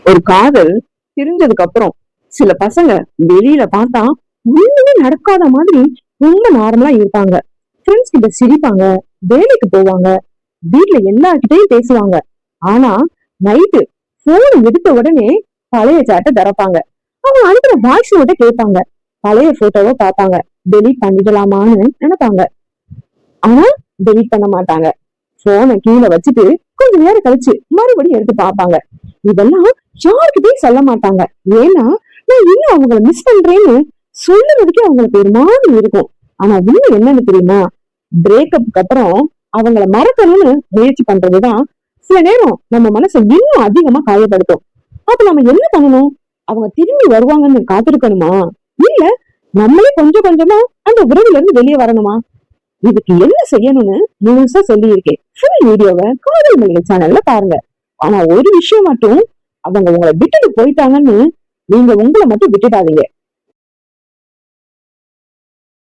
ஒரு காதல் பிரிஞ்சதுக்கு அப்புறம் சில பசங்க வெளியில பார்த்தா ஒண்ணுமே நடக்காத மாதிரி ரொம்ப நார்மலா இருப்பாங்க. ஃப்ரெண்ட்ஸ் கிட்ட சிரிப்பாங்க, வேலைக்கு போவாங்க, வீட்டுல எல்லார்கிட்டயும் பேசுவாங்க. ஆனா நைட்டு போன் எடுத்த உடனே பழைய சாட்டை திறப்பாங்க. அவங்க அனுப்புற வாய்ஸ் நோட்ட கேட்பாங்க, பழைய போட்டோவை பார்ப்பாங்க, டெலீட் பண்ணிடலாமான்னு நினைப்பாங்க. ஆனா டெலீட் பண்ண மாட்டாங்க. போனை கீழே வச்சுட்டு கொஞ்ச நேரம் கழிச்சு மறுபடியும் எடுத்து பார்ப்பாங்க. இதெல்லாம் யாருக்கிட்டையும் சொல்ல மாட்டாங்க. ஏன்னா நான் இன்னும் அவங்கள மிஸ் பண்றேன்னு சொல்லுறதுக்கே அவங்களுக்கு ஒரு மாதிரி இருக்கும். ஆனா உண்மை என்னன்னு தெரியுமா? பிரேக்கப்புக்கு அப்புறம் அவங்கள மறக்கணும்னு முயற்சி பண்றதுதான் சில நேரம் நம்ம மனசை இன்னும் அதிகமா காயப்படுத்தும். அப்ப நம்ம என்ன பண்ணணும்? அவங்க திரும்பி வருவாங்கன்னு காத்திருக்கணுமா, இல்ல நம்மளே கொஞ்சம் கொஞ்சமா அந்த உறவுல இருந்து வெளியே வரணுமா? இதுக்கு என்ன செய்யணும்னு முழுசா சொல்லி இருக்கேன். ஃபுல் வீடியோவை காதல் மொழிகள் சேனல்ல பாருங்க. ஆனா ஒரு விஷயம் மட்டும், அவங்க உங்களை விட்டுட்டு போயிட்டாங்கன்னு நீங்க உங்களை மட்டும் விட்டுடாதீங்க.